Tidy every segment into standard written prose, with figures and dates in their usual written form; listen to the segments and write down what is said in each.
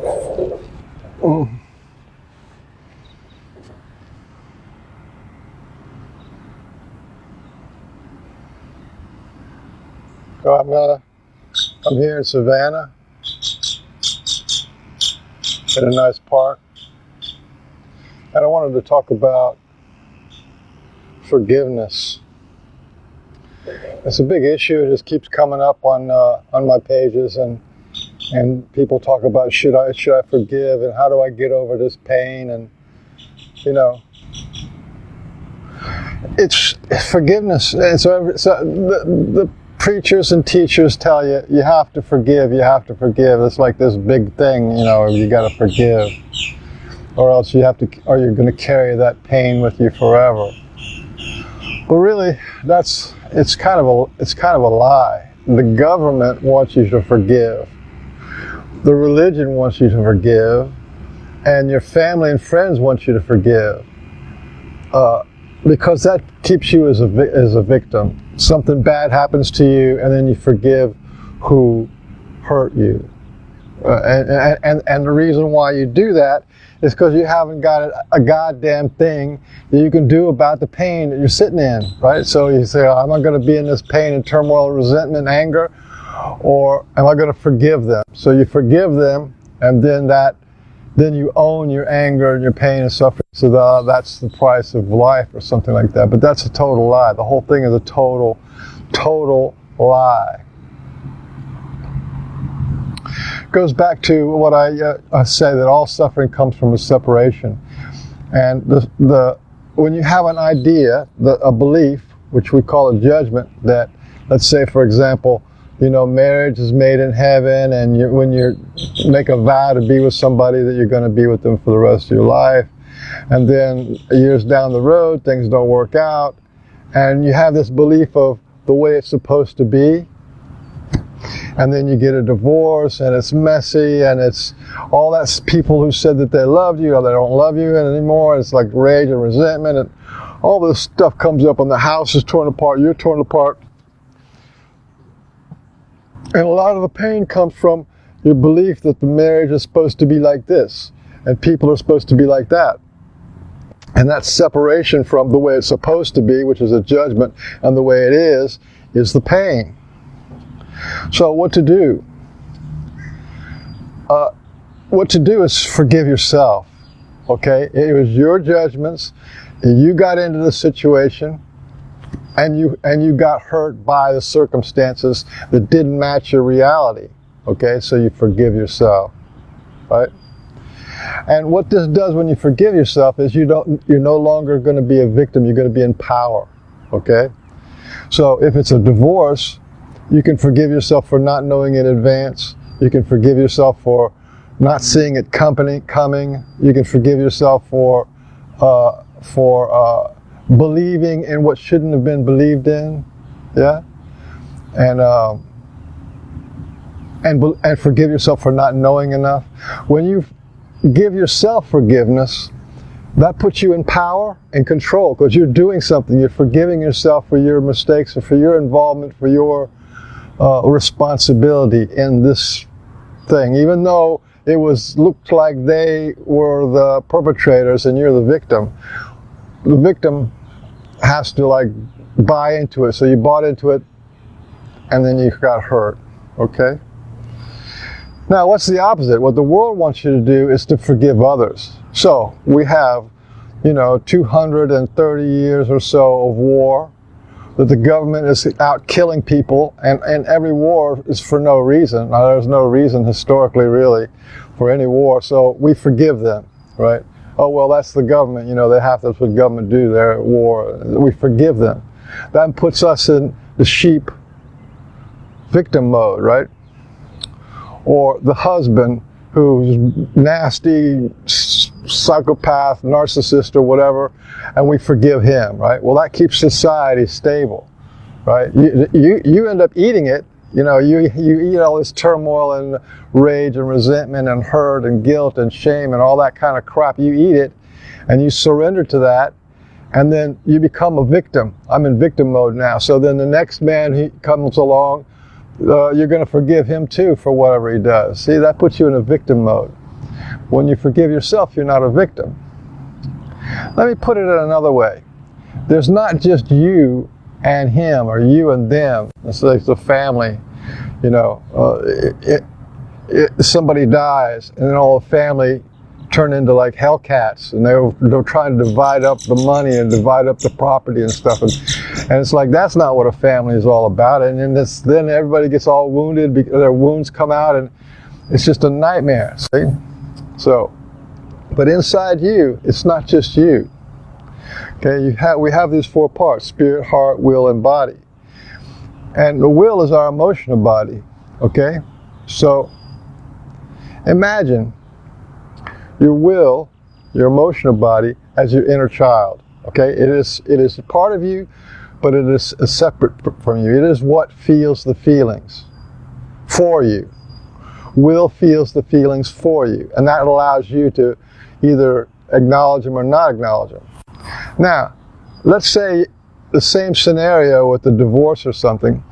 So I'm here in Savannah, in a nice park, and I wanted to talk about forgiveness. It's a big issue. It just keeps coming up on my pages, and people talk about should I forgive, and how do I get over this pain, and it's forgiveness. And so the preachers and teachers tell you have to forgive, you have to forgive. It's like this big thing, you got to forgive, or else you're going to carry that pain with you forever. But really, it's kind of a lie. The government wants you to forgive. The religion wants you to forgive, and your family and friends want you to forgive, because that keeps you as a victim. Something bad happens to you, and then you forgive who hurt you. And the reason why you do that is because you haven't got a goddamn thing that you can do about the pain that you're sitting in, right? So you say, am I going to be in this pain and turmoil, resentment, anger, or am I going to forgive them? So you forgive them, and then you own your anger and your pain and suffering. So that's the price of life, or something like that. But that's a total lie. The whole thing is a total lie. It goes back to what I say, that all suffering comes from a separation. And when you have an idea, a belief, which we call a judgment, that, let's say, for example, marriage is made in heaven, and when you make a vow to be with somebody, that you're going to be with them for the rest of your life, and then years down the road, things don't work out, and you have this belief of the way it's supposed to be, and then you get a divorce, and it's messy, and it's all that people who said that they loved you, or they don't love you anymore. It's like rage and resentment, and all this stuff comes up, and the house is torn apart, you're torn apart. And a lot of the pain comes from your belief that the marriage is supposed to be like this, and people are supposed to be like that. And that separation from the way it's supposed to be, which is a judgment, and the way it is the pain. So what to do? What to do is forgive yourself, okay? It was your judgments, you got into the situation, and you got hurt by the circumstances that didn't match your reality, okay? So you forgive yourself, right? And what this does when you forgive yourself is you're no longer going to be a victim, you're going to be in power, okay? So if it's a divorce, you can forgive yourself for not knowing in advance. You can forgive yourself for not seeing it coming. You can forgive yourself for believing in what shouldn't have been believed in, yeah, and forgive yourself for not knowing enough. When you give yourself forgiveness, that puts you in power and control, because you're doing something. You're forgiving yourself for your mistakes, or for your involvement, for your responsibility in this thing, even though it looked like they were the perpetrators and you're the victim. The victim has to buy into it. So you bought into it, and then you got hurt, okay? Now, what's the opposite? What the world wants you to do is to forgive others. So we have, 230 years or so of war, that the government is out killing people, and every war is for no reason. Now, there's no reason historically, really, for any war, so we forgive them, right? Oh, well, that's the government, that's what government do, they're at war. We forgive them. That puts us in the sheep victim mode, right? Or the husband who's nasty, psychopath, narcissist, or whatever, and we forgive him, right? Well, that keeps society stable, right? You end up eating it. You eat all this turmoil and rage and resentment and hurt and guilt and shame and all that kind of crap. You eat it, and you surrender to that, and then you become a victim. I'm in victim mode now. So then the next man he comes along, you're going to forgive him too for whatever he does. See, that puts you in a victim mode. When you forgive yourself, you're not a victim. Let me put it in another way. There's not just you and him, or you and them. It's like the family, you know. Somebody dies, and then all the family turn into like hellcats, and they're trying to divide up the money and divide up the property and stuff. And it's like, that's not what a family is all about. And then everybody gets all wounded, their wounds come out, and it's just a nightmare, see? So, but inside you, it's not just you. Okay, we have these four parts: spirit, heart, will, and body. And the will is our emotional body, okay? So, imagine your will, your emotional body, as your inner child, okay? It is a part of you, but it is separate from you. It is what feels the feelings for you. Will feels the feelings for you, and that allows you to either acknowledge them or not acknowledge them. Now, let's say the same scenario with the divorce or something,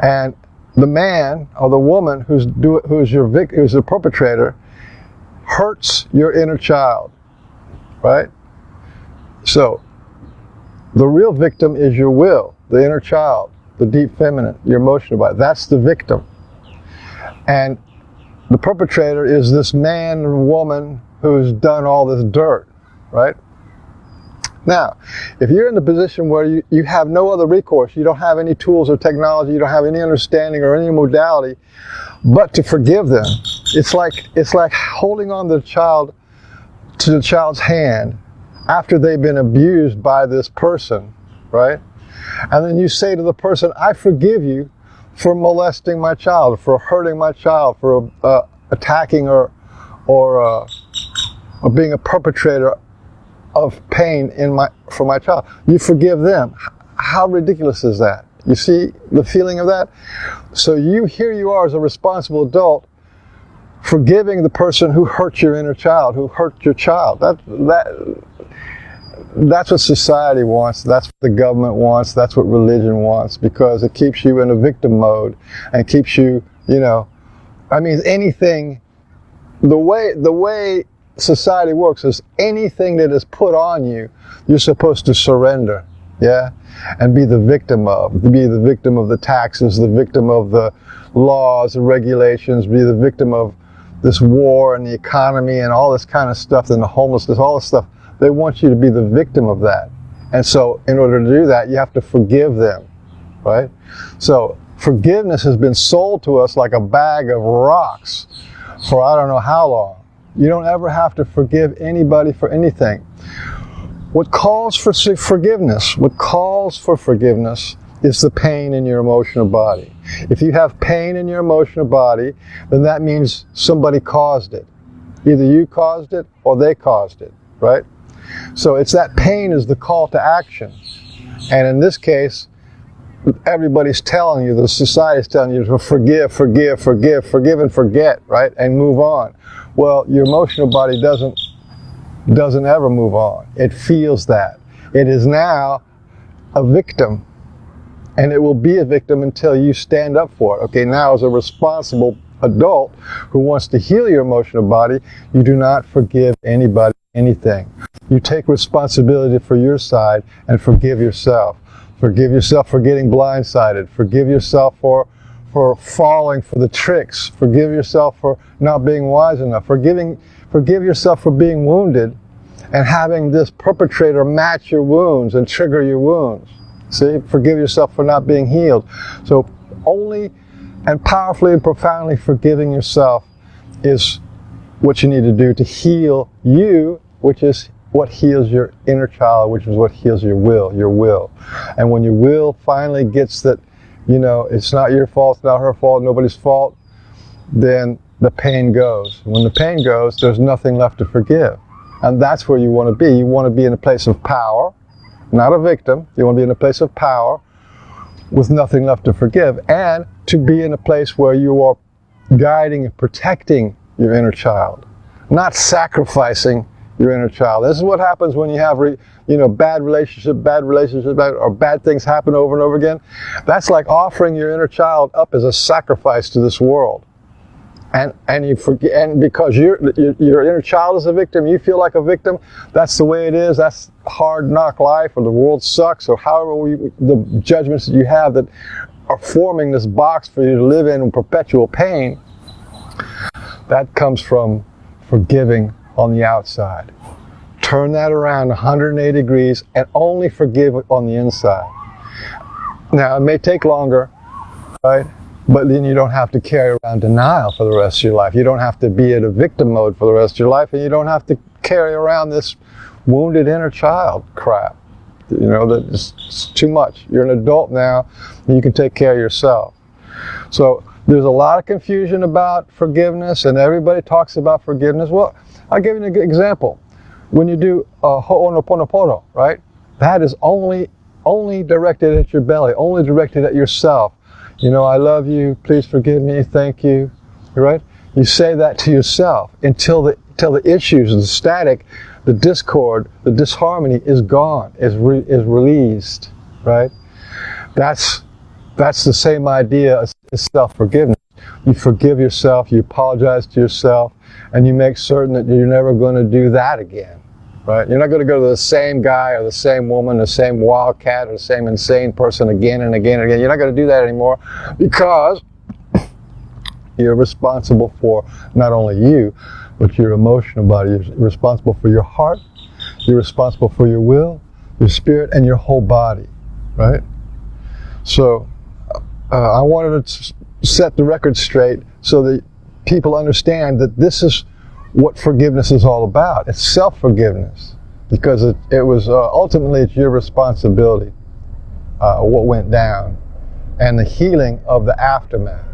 and the man or the woman who's the perpetrator hurts your inner child, right? So, the real victim is your will, the inner child, the deep feminine, your emotional body. That's the victim. And the perpetrator is this man or woman who's done all this dirt, right? Now, if you're in the position where you have no other recourse, you don't have any tools or technology, you don't have any understanding or any modality, but to forgive them, it's like holding on to the child's hand after they've been abused by this person, right? And then you say to the person, I forgive you for molesting my child, for hurting my child, for attacking or being a perpetrator of pain for my child. You forgive them. How ridiculous is that? You see the feeling of that? So here you are as a responsible adult, forgiving the person who hurt your inner child, who hurt your child. That's what society wants. That's what the government wants. That's what religion wants, because it keeps you in a victim mode and keeps you, anything. The way society works is anything that is put on you, you're supposed to surrender, yeah, and be the victim of the taxes, the victim of the laws, the regulations, be the victim of this war and the economy and all this kind of stuff, and the homelessness, all this stuff. They want you to be the victim of that. And so in order to do that, you have to forgive them, right? So forgiveness has been sold to us like a bag of rocks for I don't know how long. You don't ever have to forgive anybody for anything. What calls for forgiveness is the pain in your emotional body. If you have pain in your emotional body, then that means somebody caused it. Either you caused it or they caused it, right? So it's that pain is the call to action. And in this case, everybody's telling you, the society's telling you to forgive and forget, right? And move on. Well, your emotional body doesn't ever move on. It feels that. It is now a victim, and it will be a victim until you stand up for it. Okay, now as a responsible adult who wants to heal your emotional body, you do not forgive anybody anything. You take responsibility for your side and forgive yourself. Forgive yourself for getting blindsided. Forgive yourself for falling for the tricks. Forgive yourself for not being wise enough. Forgive yourself for being wounded and having this perpetrator match your wounds and trigger your wounds. See? Forgive yourself for not being healed. So only and powerfully and profoundly forgiving yourself is what you need to do to heal you, which is what heals your inner child, which is what heals your will. And when your will finally gets that, it's not your fault, it's not her fault, nobody's fault, then the pain goes. When the pain goes, there's nothing left to forgive. And that's where you want to be. You want to be in a place of power, not a victim. You want to be in a place of power with nothing left to forgive, and to be in a place where you are guiding and protecting your inner child, not sacrificing your inner child. This is what happens when you have, bad relationship, or bad things happen over and over again. That's like offering your inner child up as a sacrifice to this world. and you forget, and because your inner child is a victim, you feel like a victim. That's the way it is. That's hard knock life, or the world sucks, or however the judgments that you have that are forming this box for you to live in perpetual pain. That comes from forgiving on the outside. Turn that around 180 degrees and only forgive on the inside. Now, it may take longer, right? But then you don't have to carry around denial for the rest of your life. You don't have to be in a victim mode for the rest of your life, and you don't have to carry around this wounded inner child crap. You know, that it's too much. You're an adult now, and you can take care of yourself. So there's a lot of confusion about forgiveness, and everybody talks about forgiveness. Well, I'll give you an example. When you do Ho'oponopono, right? That is only directed at your belly, only directed at yourself. You know, I love you, please forgive me, thank you, right? You say that to yourself until the issues, the static, the discord, the disharmony is gone, is released, right? That's the same idea as self-forgiveness. You forgive yourself, you apologize to yourself, and you make certain that you're never going to do that again, right? You're not going to go to the same guy or the same woman, the same wildcat or the same insane person again and again and again. You're not going to do that anymore, because you're responsible for not only you, but your emotional body. You're responsible for your heart, you're responsible for your will, your spirit, and your whole body, right? So I wanted to set the record straight so that people understand that this is what forgiveness is all about. It's self-forgiveness, because it was ultimately it's your responsibility what went down, and the healing of the aftermath.